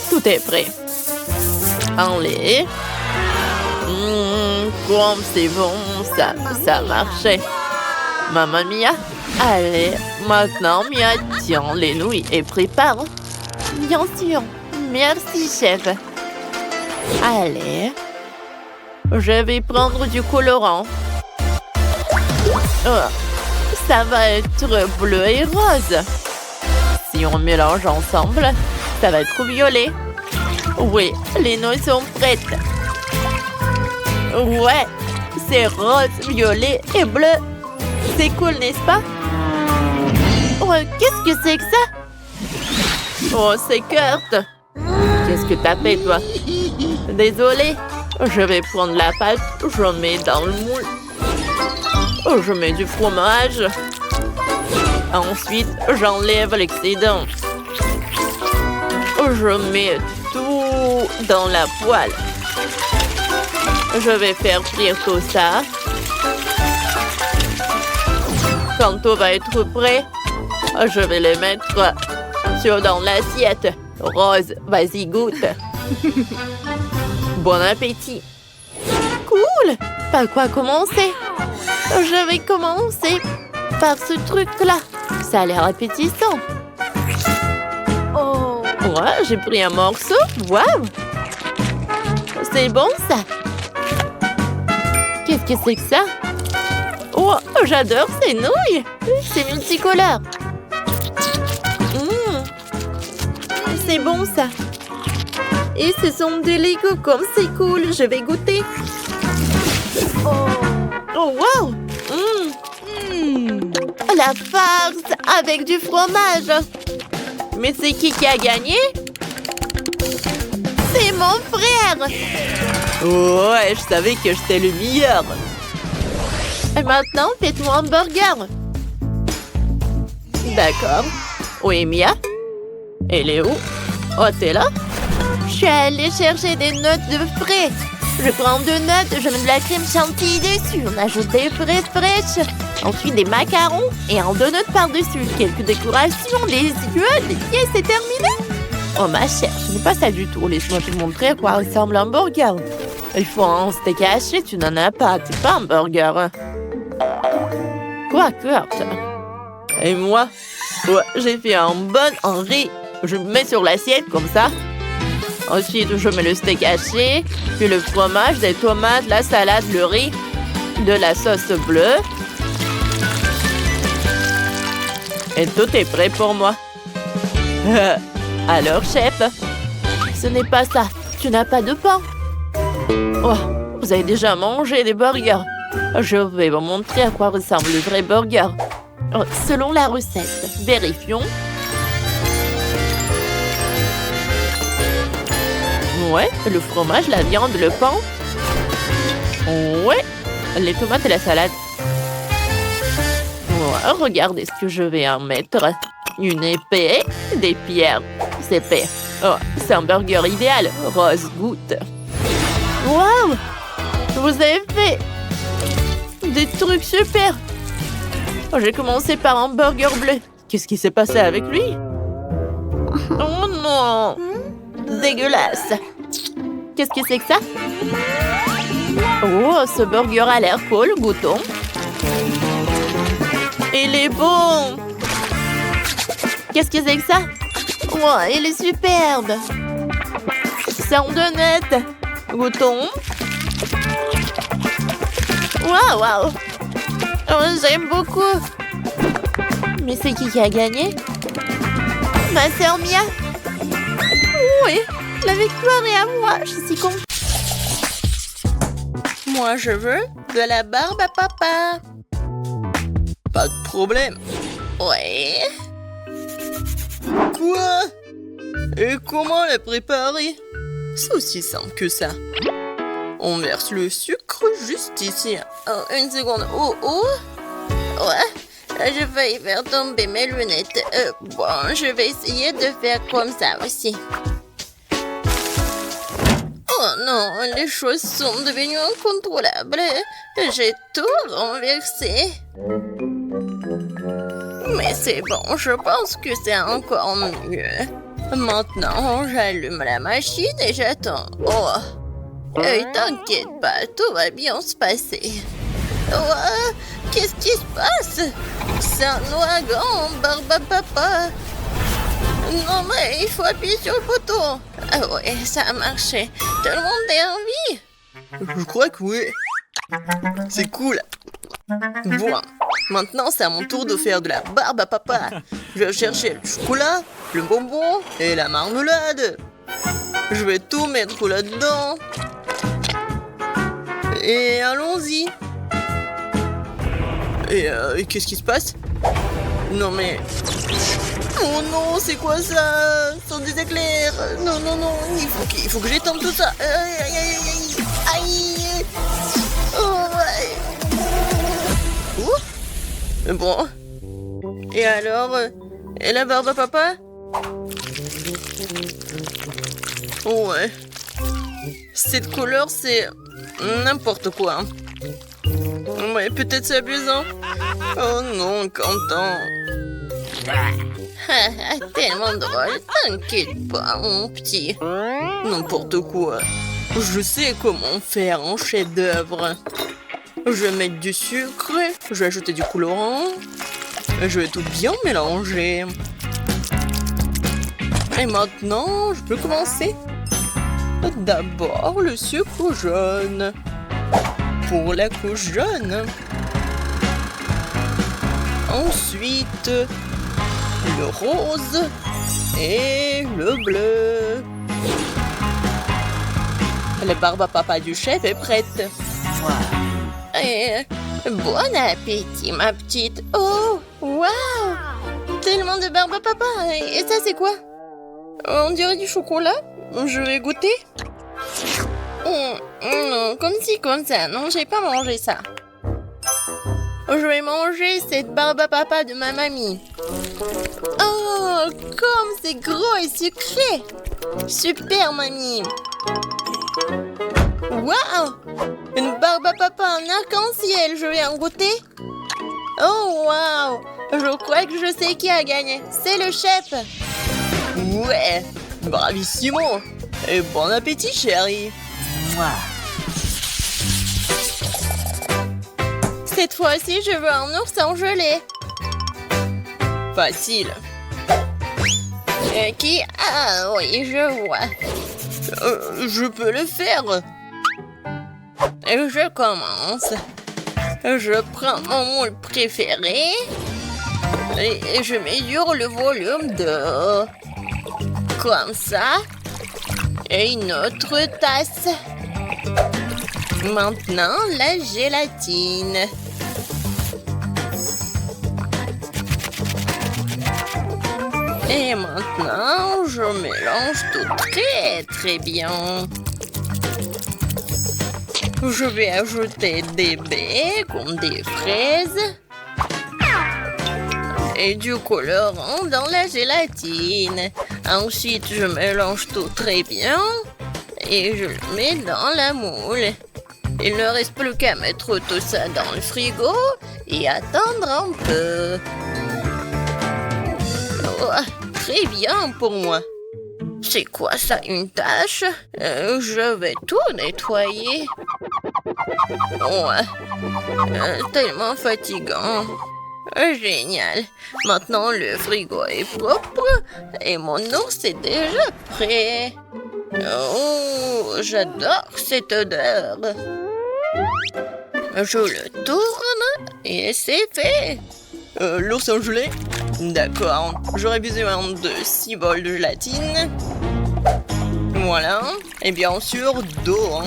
Tout est prêt. Allez. Comme c'est bon, ça marchait. Mamma mia. Allez, maintenant, Mia, tiens les nouilles et prépare. Bien sûr. Merci, chef. Allez. Je vais prendre du colorant. Ça va être bleu et rose. Si on mélange ensemble, ça va être violet. Oui, les nouilles sont prêtes. Ouais, c'est rose, violet et bleu. C'est cool, n'est-ce pas? Oh, qu'est-ce que c'est que ça? Oh, c'est Kurt. Qu'est-ce que t'as fait, toi? Désolée. Je vais prendre la pâte, je mets dans le moule. Je mets du fromage. Ensuite, j'enlève l'excédent. Je mets tout dans la poêle. Je vais faire frire tout ça. Quand tout va être prêt, je vais les mettre dans l'assiette. Rose, vas-y, goûte. Bon appétit. Cool. Par quoi commencer? Je vais commencer par ce truc-là. Ça a l'air appétissant. Oh. Ouais, j'ai pris un morceau. Waouh. C'est bon, ça. Qu'est-ce que c'est que ça? Oh, j'adore ces nouilles. C'est multicolore. C'est bon, ça. Et ce sont des Legos comme c'est cool. Je vais goûter. Oh, wow. La farce avec du fromage. Mais c'est qui a gagné? C'est mon frère. Ouais, je savais que j'étais le meilleur. Et maintenant, fais-toi un burger. D'accord. Oui, Mia? Elle est où? Oh, t'es là? Je suis allée chercher des notes de frais. Je prends 2 notes, je mets de la crème chantilly dessus. On ajoute des fraises fraîches. Ensuite, des macarons et un donut par-dessus. Quelques décorations, les yeux, des pièces, c'est terminé. Oh, ma chère, ce n'est pas ça du tout. Laisse-moi te montrer à quoi ressemble un burger. Il faut un steak haché, tu n'en as pas. C'est pas un burger. Quoi, Kurt? Et moi? Ouais, j'ai fait un bon riz. Je le mets sur l'assiette comme ça. Ensuite, je mets le steak haché, puis le fromage, des tomates, la salade, le riz, de la sauce bleue. Et tout est prêt pour moi. Alors, chef? Ce n'est pas ça. Tu n'as pas de pain. Oh, vous avez déjà mangé des burgers. Je vais vous montrer à quoi ressemble le vrai burger. Oh, selon la recette, vérifions. Ouais, le fromage, la viande, le pain. Ouais, les tomates et la salade. Ouais, regardez ce que je vais en mettre. Une épée, des pierres. C'est épais. Oh, c'est un burger idéal. Rose, goûte. Waouh! Vous avez fait des trucs super. Oh, j'ai commencé par un burger bleu. Qu'est-ce qui s'est passé avec lui? Oh non! Dégueulasse. Qu'est-ce que c'est que ça? Oh, ce burger a l'air cool, goûtons. Il est bon. Qu'est-ce que c'est que ça? Oh, il est superbe. C'est en donut. Goûtons. Waouh, waouh. Oh, j'aime beaucoup. Mais c'est qui a gagné? Ma sœur Mia. Oui, la victoire est à moi. Je suis contente. Moi, je veux de la barbe à papa. Pas de problème. Ouais. Quoi? Et comment la préparer? C'est aussi simple que ça. On verse le sucre juste ici. Oh, une seconde. Oh, oh. Ouais. Je vais faire tomber mes lunettes. Bon, je vais essayer de faire comme ça aussi. Oh non, les choses sont devenues incontrôlables. J'ai tout renversé. Mais c'est bon, je pense que c'est encore mieux. Maintenant, j'allume la machine et j'attends. Oh. Et t'inquiète pas, tout va bien se passer. Oh, qu'est-ce qui se passe? C'est un ouragan, barbe à papa. Non mais il faut appuyer sur le bouton. Ah ouais, ça a marché. Tout le monde est en vie? Je crois que oui. C'est cool. Bon, maintenant c'est à mon tour de faire de la barbe à papa. Je vais chercher le chocolat, le bonbon et la marmelade. Je vais tout mettre là-dedans. Et allons-y. Et qu'est-ce qui se passe? Non mais... Oh non, c'est quoi ça? Ce sont des éclairs. Non, non, non, il faut que j'étende tout ça. Aïe, aïe, aïe, aïe. Aïe. Oh, ouais. Ouh. Bon. Et alors? Et la barbe à papa? Ouais. Cette couleur, c'est n'importe quoi. Ouais, peut-être c'est amusant. Oh non, Quentin. Tellement drôle. T'inquiète pas, mon petit. N'importe quoi. Je sais comment faire un chef-d'œuvre. Je vais mettre du sucre, je vais ajouter du colorant, je vais tout bien mélanger. Et maintenant, je peux commencer. D'abord, le sucre jaune. Pour la couche jaune. Ensuite, le rose et le bleu. La barbe à papa du chef est prête. Bon appétit, ma petite. Oh, waouh! Tellement de barbe à papa. Et ça, c'est quoi? On dirait du chocolat. Je vais goûter. Non, comme ci, comme ça. Non, j'ai pas mangé ça. Je vais manger cette barbe à papa de ma mamie. Oh, comme c'est gros et sucré. Super, mamie. Waouh! Une barbe à papa en arc-en-ciel, je vais en goûter. Oh waouh! Je crois que je sais qui a gagné. C'est le chef. Ouais, bravissimo. Et bon appétit, chérie. Cette fois-ci, je veux un ours en gelée. Facile. Qui? Ah oui, je vois. Je peux le faire. Je commence. Je prends mon moule préféré et je mesure le volume d'eau. Comme ça. Et une autre tasse. Maintenant, la gélatine. Et maintenant, je mélange tout très bien. Je vais ajouter des baies comme des fraises et du colorant dans la gélatine. Ensuite, je mélange tout très bien et je le mets dans la moule. Il ne reste plus qu'à mettre tout ça dans le frigo et attendre un peu. Oh, très bien pour moi. C'est quoi ça, une tâche? Je vais tout nettoyer. Ouais, tellement fatigant. Génial. Maintenant, le frigo est propre et mon ours est déjà prêt. Oh, j'adore cette odeur. Je le tourne et c'est fait. L'ours en gelée? D'accord. J'aurais besoin de 6 bols de gélatine. Voilà. Et bien sûr, d'eau.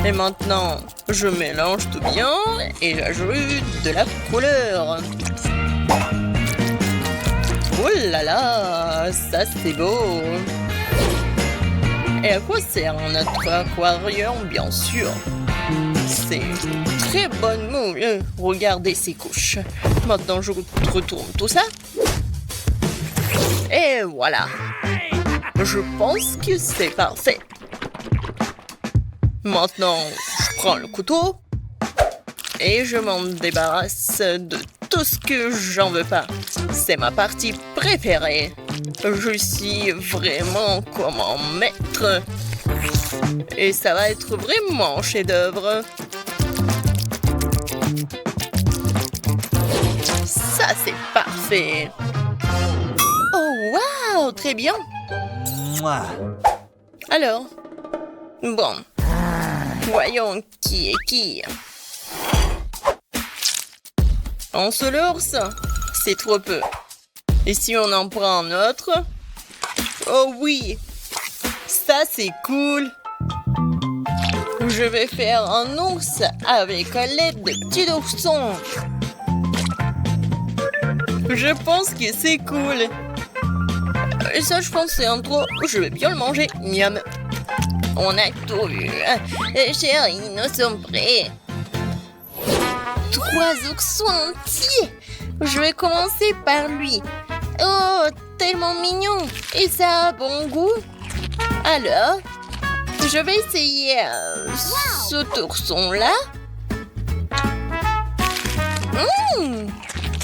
Et maintenant, je mélange tout bien et j'ajoute de la couleur. Oh là là, ça c'est beau. Et à quoi sert notre aquarium, bien sûr? C'est une très bonne moule. Regardez ces couches. Maintenant, je retourne tout ça. Et voilà. Je pense que c'est parfait. Maintenant, je prends le couteau et je m'en débarrasse de tout ce que j'en veux pas. C'est ma partie préférée. Je suis vraiment comme un maître. Et ça va être vraiment un chef-d'œuvre. Ça, c'est parfait. Oh, waouh, très bien. Alors, bon, voyons qui est qui. Un seul ours, c'est trop peu. Et si on en prend un autre? Oh oui, ça c'est cool. Je vais faire un ours avec l'aide de petits oursons. Je pense que c'est cool. Et ça, je pense que c'est un trop. Je vais bien le manger. Miam. On a tout vu. Chérie, nous sommes prêts. 3 oursons entiers. Je vais commencer par lui. Oh, tellement mignon. Et ça a bon goût. Alors, je vais essayer cet ourson-là.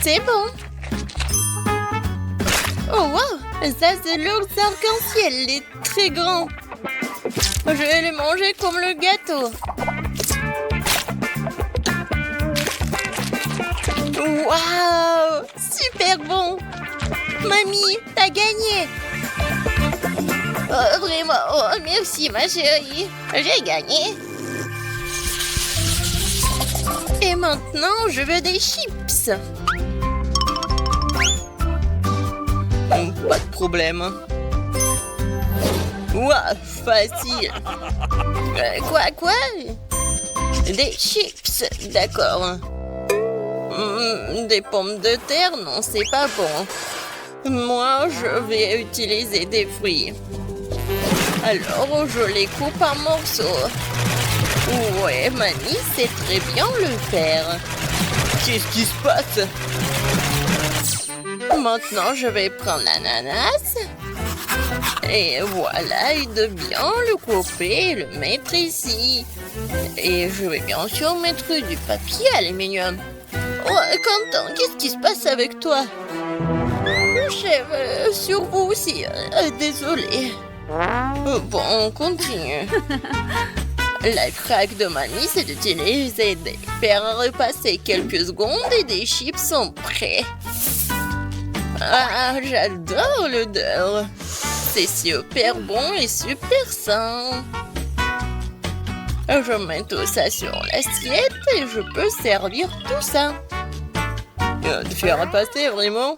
C'est bon. Oh wow, ça c'est l'ours arc-en-ciel, il est très grand. Je vais le manger comme le gâteau. Waouh, super bon. Mamie, t'as gagné. Oh, vraiment, oh, merci ma chérie. J'ai gagné. Et maintenant, je veux des chips. Pas de problème. Ouah, facile. Quoi? Des chips, d'accord. Des pommes de terre, non, c'est pas bon. Moi, je vais utiliser des fruits. Alors, je les coupe en morceaux. Ouais, mamie sait très bien le faire. Qu'est-ce qui se passe? Maintenant, je vais prendre l'ananas. Et voilà, il doit bien le couper et le mettre ici. Et je vais bien sûr mettre du papier aluminium. Oh, Quentin, qu'est-ce qui se passe avec toi? Chef, sur vous aussi. Désolé. Bon, on continue. La craque de mamie, c'est d'utiliser des faire repasser quelques secondes et des chips sont prêts. Ah, j'adore l'odeur. C'est super bon et super sain. Je mets tout ça sur l'assiette et je peux servir tout ça. De faire repasser, vraiment?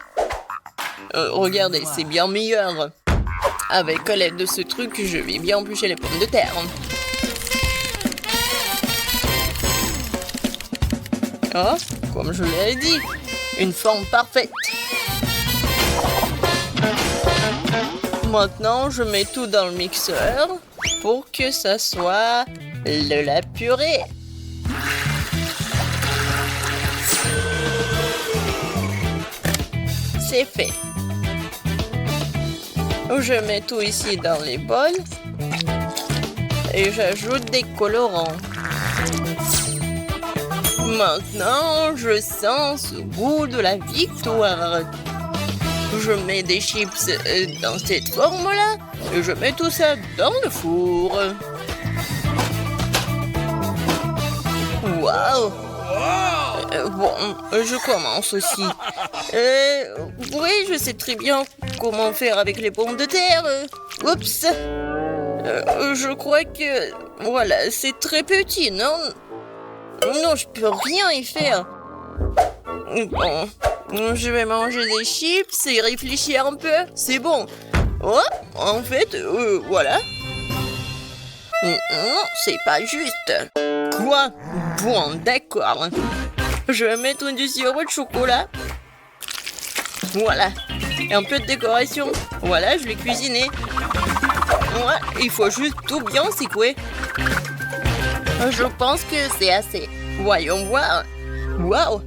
Regardez, c'est bien meilleur. Avec l'aide de ce truc, je vais bien éplucher les pommes de terre. Oh, comme je l'ai dit, une forme parfaite. Maintenant, je mets tout dans le mixeur pour que ça soit de la purée. C'est fait. Je mets tout ici dans les bols et j'ajoute des colorants. Maintenant, je sens ce goût de la victoire. Je mets des chips dans cette forme-là et je mets tout ça dans le four. Waouh! Bon, je commence aussi. Oui, je sais très bien comment faire avec les pommes de terre. Oups! Je crois que... Voilà, c'est très petit, non? Non, je peux rien y faire. Bon, je vais manger des chips et réfléchir un peu. C'est bon. Oh, en fait, voilà. Non, c'est pas juste. Quoi? Bon, d'accord. Je vais mettre du sirop de chocolat. Voilà. Et un peu de décoration. Voilà, je l'ai cuisiné. Ouais, il faut juste tout bien secouer. Je pense que c'est assez. Voyons voir. Waouh!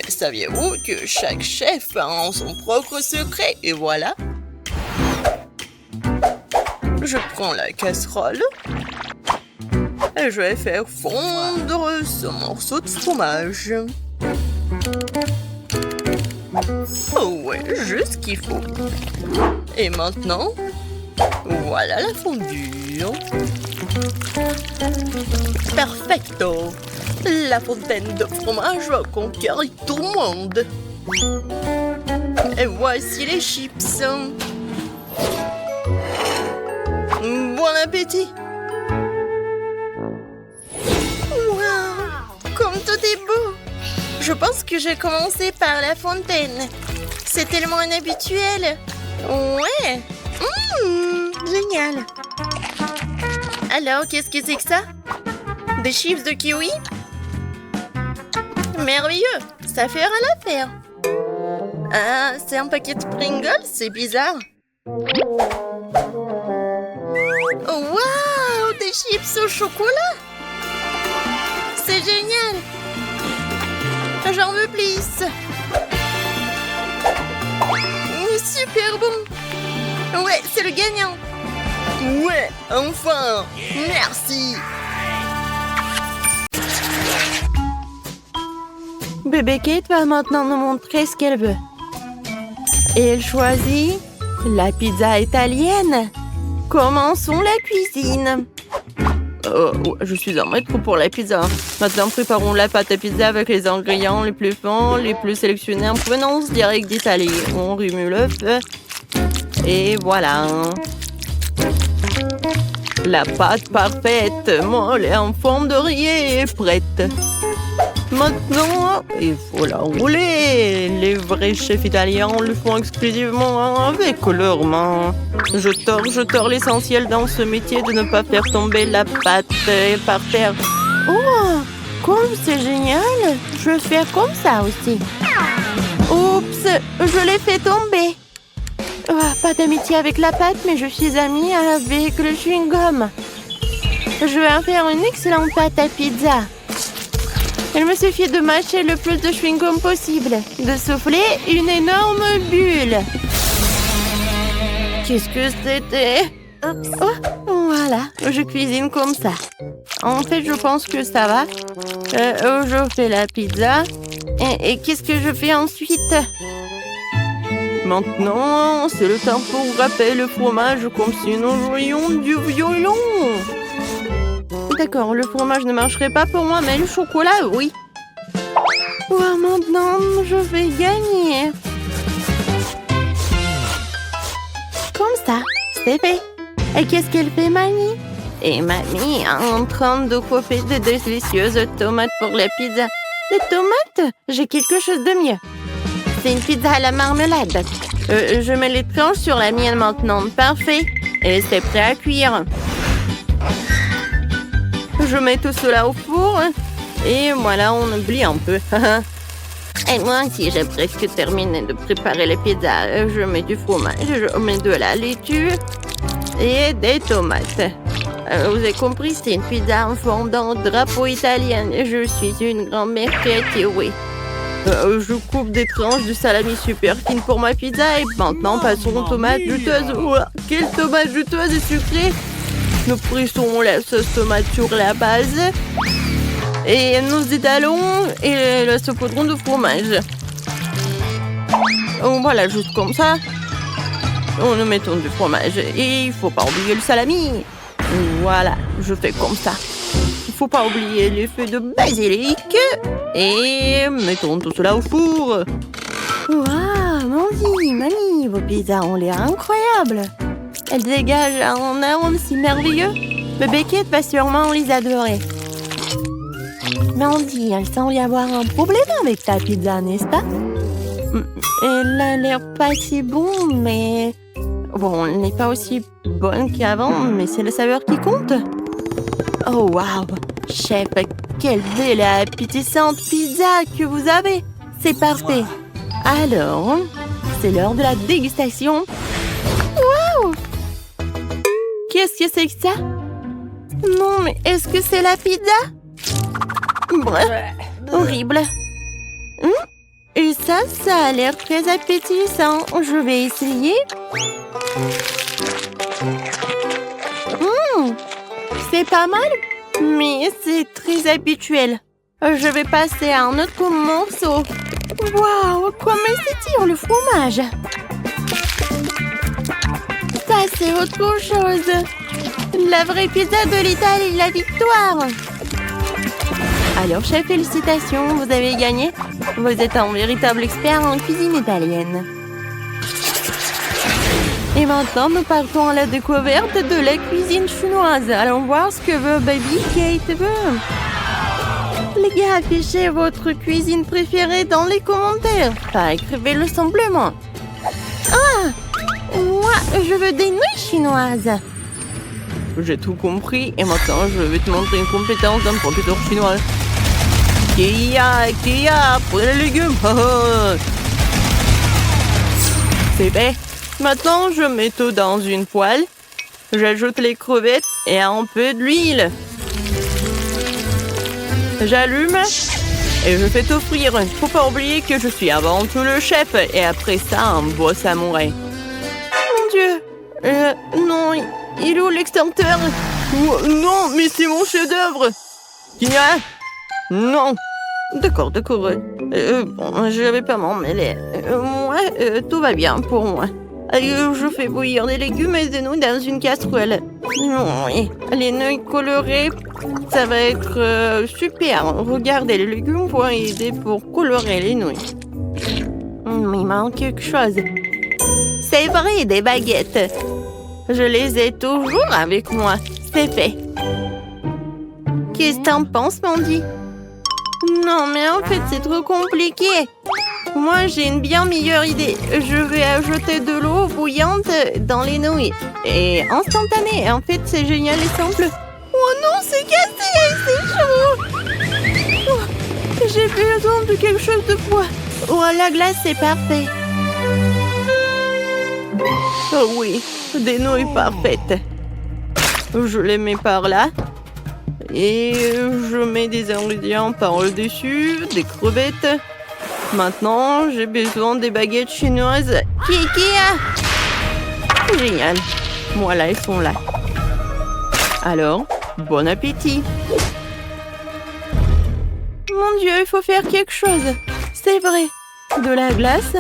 Saviez-vous que chaque chef a son propre secret? Et voilà. Je prends la casserole. Et je vais faire fondre ce morceau de fromage. Oh ouais, juste ce qu'il faut. Et maintenant, voilà la fondure. Perfecto! La fontaine de fromage va conquérir tout le monde. Et voici les chips. Bon appétit! Wow! Comme tout est beau! Je pense que j'ai commencé par la fontaine. C'est tellement inhabituel. Ouais! Génial! Alors, qu'est-ce que c'est que ça? Des chips de kiwi? Merveilleux! Ça fera l'affaire. Ah, c'est un paquet de Pringles? C'est bizarre. Waouh! Des chips au chocolat? C'est génial! J'en veux plus! Super bon! Ouais, c'est le gagnant! Ouais, enfin! Bébé Kate va maintenant nous montrer ce qu'elle veut. Et elle choisit la pizza italienne. Commençons la cuisine. Je suis un maître pour la pizza. Maintenant, préparons la pâte à pizza avec les ingrédients les plus fins, les plus sélectionnés en provenance directe d'Italie. On remue le feu. Et voilà. La pâte parfaite, molle et en forme de rillé est prête. Maintenant, il faut la rouler. Les vrais chefs italiens le font exclusivement avec leurs mains. Je tords l'essentiel dans ce métier de ne pas faire tomber la pâte par terre. Oh, comme c'est génial. Je vais faire comme ça aussi. Oups, je l'ai fait tomber. Pas d'amitié avec la pâte, mais je suis amie avec le chewing-gum. Je vais en faire une excellente pâte à pizza. Il me suffit de mâcher le plus de chewing-gum possible, de souffler une énorme bulle. Qu'est-ce que c'était? Voilà, je cuisine comme ça. En fait, je pense que ça va. Je fais la pizza. Et qu'est-ce que je fais ensuite? Maintenant, c'est le temps pour râper le fromage comme si nous jouions du violon. D'accord, le fromage ne marcherait pas pour moi, mais le chocolat, oui. Maintenant, je vais gagner. Comme ça, c'est fait. Et qu'est-ce qu'elle fait, Mamie? Et Mamie est en train de coiffer de délicieuses tomates pour la pizza. Des tomates? J'ai quelque chose de mieux. C'est une pizza à la marmelade. Je mets les tranches sur la mienne maintenant. Parfait. Et c'est prêt à cuire. Je mets tout cela au four. Et voilà, on oublie un peu. Et moi aussi, j'ai presque terminé de préparer les pizzas. Je mets du fromage, je mets de la laitue et des tomates. Vous avez compris, c'est une pizza en forme d'un drapeau italien. Je suis une grand-mère créative, oui. Je coupe des tranches de salami super fines pour ma pizza et maintenant passons aux tomates juteuses. Quelle tomate juteuse et sucrée! Nous pressons la sauce tomate sur la base et nous étalons et la saupoudrons de fromage. Voilà, juste comme ça. Nous mettons du fromage et il ne faut pas oublier le salami. Voilà, je fais comme ça. Il ne faut pas oublier les feuilles de basilic et mettons tout cela au four. Waouh, Mandy, Mamie, vos pizzas ont l'air incroyables. Elles dégagent un arôme si merveilleux. Bébé Kate va sûrement les adorer. Mandy, il semble y avoir un problème avec ta pizza, n'est-ce pas? Elle a l'air pas si bon, mais... Bon, elle n'est pas aussi bonne qu'avant, mais c'est la saveur qui compte. Oh, waouh! Chef, quelle belle et appétissante pizza que vous avez! C'est parfait! Alors, c'est l'heure de la dégustation. Waouh! Qu'est-ce que c'est que ça? Non, mais est-ce que c'est la pizza? Bref, horrible. Et ça a l'air très appétissant. Je vais essayer. C'est pas mal, mais c'est très habituel. Je vais passer à un autre morceau. Waouh, comment s'étire le fromage. Ça, c'est autre chose. La vraie pizza de l'Italie, la victoire. Alors, chef, félicitations, vous avez gagné. Vous êtes un véritable expert en cuisine italienne. Et maintenant, nous partons à la découverte de la cuisine chinoise. Allons voir ce que veut Baby Kate. Les gars, affichez votre cuisine préférée dans les commentaires. Écrivez-le simplement. Moi, je veux des nouilles chinoises. J'ai tout compris et maintenant, je vais te montrer une compétence d'un professeur chinois. Kia, prenez les légumes. C'est fait. Maintenant, je mets tout dans une poêle. J'ajoute les crevettes et un peu d'huile. J'allume et je fais tout frire. Il ne faut pas oublier que je suis avant tout le chef et après ça, un beau samouraï. Mon Dieu. Non, il est où l'extincteur? Non, mais c'est mon chef-d'œuvre. Kia? Non. D'accord. Bon, je vais pas m'en mêler. Tout va bien pour moi. Je fais bouillir des légumes et des nouilles dans une casserole. Oui, les nouilles colorées, ça va être super. Regardez, les légumes vont aider pour colorer les nouilles. Il manque quelque chose. C'est vrai, des baguettes. Je les ai toujours avec moi. C'est fait. Qu'est-ce que t'en penses, Mandy? Non, mais en fait, c'est trop compliqué. Moi, j'ai une bien meilleure idée. Je vais ajouter de l'eau bouillante dans les nouilles. Et instantané. En fait, c'est génial et simple. Oh non, c'est cassé, c'est chaud. Oh, j'ai besoin de quelque chose de froid. Oh, la glace, c'est parfait. Oh oui, des nouilles parfaites. Je les mets par là. Et je mets des ingrédients par-dessus, des crevettes. Maintenant, j'ai besoin des baguettes chinoises. Kiki! Génial. Voilà, elles sont là. Alors, bon appétit. Mon Dieu, il faut faire quelque chose. C'est vrai. De la glace.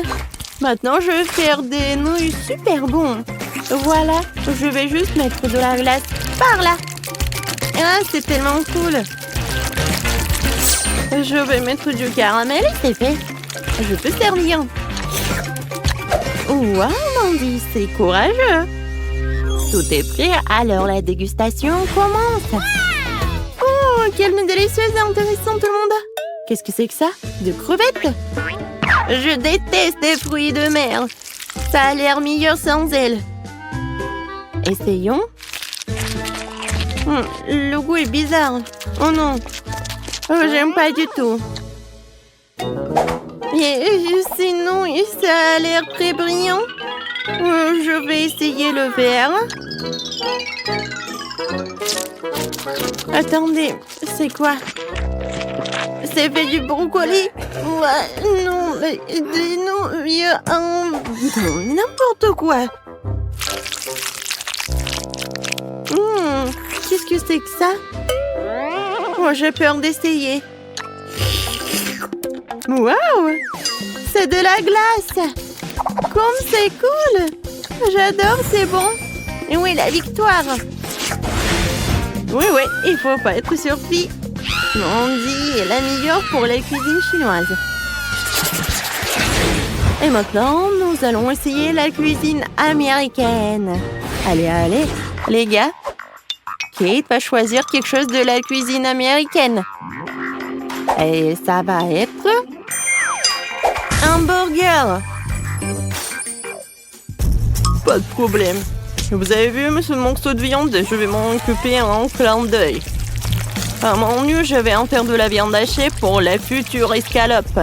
Maintenant, je vais faire des nouilles super bons. Voilà, je vais juste mettre de la glace par là. Ah, c'est tellement cool. Je vais mettre du caramel, c'est fait. Je peux servir. Wow, Mandy, c'est courageux. Tout est prêt, alors la dégustation commence. Oh, quelle délicieuse et intéressante, tout le monde. Qu'est-ce que c'est que ça? De crevettes? Je déteste les fruits de mer. Ça a l'air meilleur sans elles. Essayons. Le goût est bizarre. Oh non. Oh, j'aime pas du tout. Et sinon, ça a l'air très brillant. Je vais essayer le verre. Attendez, c'est quoi? C'est fait du brocoli? Ouais, non, mais non, il y a n'importe quoi. Qu'est-ce que c'est que ça? Oh, j'ai peur d'essayer. Waouh! C'est de la glace! Comme c'est cool! J'adore, c'est bon! Et oui, la victoire! Oui, il faut pas être surpris. Mandy est la meilleure pour la cuisine chinoise. Et maintenant, nous allons essayer la cuisine américaine. Allez, les gars. Kate va choisir quelque chose de la cuisine américaine. Et ça va être un burger. Pas de problème. Vous avez vu ce morceau de viande? Je vais m'en occuper en clin d'œil. À mon mieux, je vais en faire de la viande hachée pour la future escalope.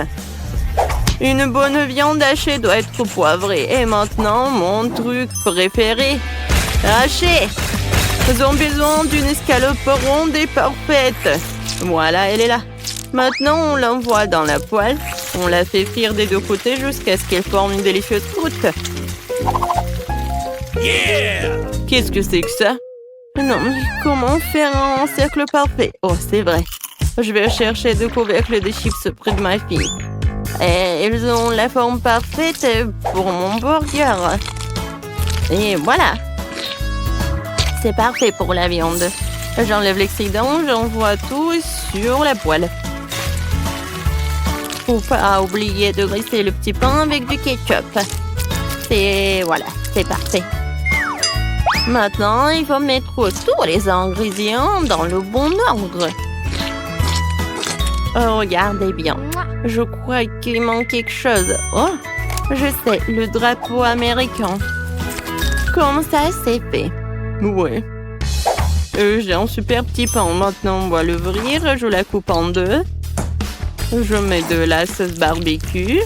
Une bonne viande hachée doit être poivrée. Et maintenant, mon truc préféré. Haché. Nous avons besoin d'une escalope ronde et parfaite. Voilà, elle est là. Maintenant, on l'envoie dans la poêle. On la fait frire des deux côtés jusqu'à ce qu'elle forme une délicieuse croûte. Yeah! Qu'est-ce que c'est que ça? Non, mais comment faire un cercle parfait? Oh, c'est vrai. Je vais chercher deux couvercles de chips près de ma fille. Et ils ont la forme parfaite pour mon burger. Et voilà. C'est parfait pour la viande. J'enlève l'excédent, j'envoie tout sur la poêle. Faut pas oublier de graisser le petit pain avec du ketchup. Et voilà, c'est parfait. Maintenant, il faut mettre tous les ingrédients dans le bon ordre. Oh, regardez bien. Je crois qu'il manque quelque chose. Oh, je sais, le drapeau américain. Comme ça, c'est fait. Ouais. J'ai un super petit pain. Maintenant, on va l'ouvrir. Je la coupe en deux. Je mets de la sauce barbecue.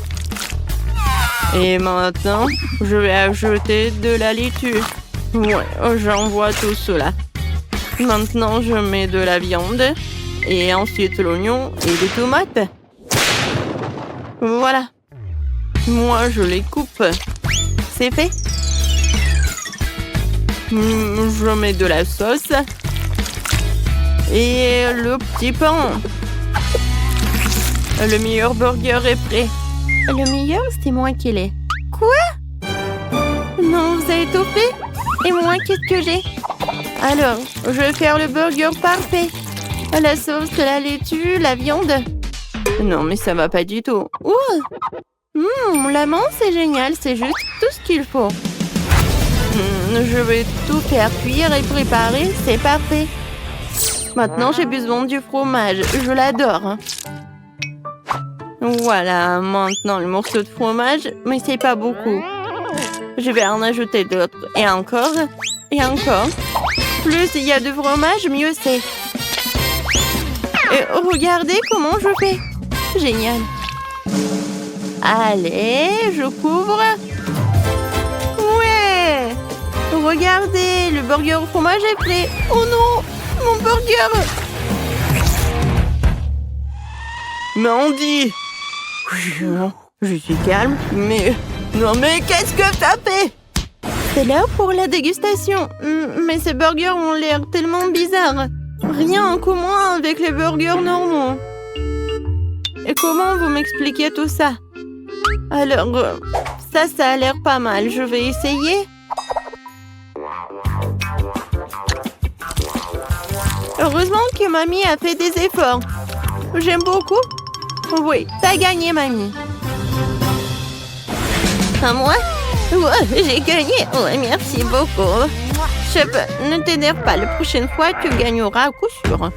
Et maintenant, je vais ajouter de la laitue. Ouais, j'envoie tout cela. Maintenant, je mets de la viande. Et ensuite l'oignon et des tomates. Voilà. Moi, je les coupe. C'est fait. Je mets de la sauce. Et le petit pain. Le meilleur burger est prêt. Le meilleur, c'est moi qui l'ai. Quoi? Non, vous avez tout fait? Et moi, qu'est-ce que j'ai? Alors, je vais faire le burger parfait. La sauce, la laitue, la viande. Non, mais ça va pas du tout. Ouh! La menthe, c'est génial. C'est juste tout ce qu'il faut. Je vais tout faire cuire et préparer. C'est parfait. Maintenant, j'ai besoin du fromage. Je l'adore. Voilà, maintenant le morceau de fromage, mais c'est pas beaucoup. Je vais en ajouter d'autres. Et encore. Et encore. Plus il y a de fromage, mieux c'est. Et regardez comment je fais. Génial. Allez, je couvre. Ouais. Regardez, le burger au fromage est prêt. Oh non, mon burger. Mandy. Je suis calme, mais... Non, mais qu'est-ce que t'as fait? C'est l'heure pour la dégustation. Mais ces burgers ont l'air tellement bizarres. Rien en commun avec les burgers normaux. Et comment vous m'expliquez tout ça? Alors, ça a l'air pas mal. Je vais essayer. Heureusement que mamie a fait des efforts. J'aime beaucoup. Oui, t'as gagné, mamie. À moi? Ouais, j'ai gagné. Ouais, merci beaucoup. Chef, ne t'énerve pas. La prochaine fois, tu gagneras à coup sûr.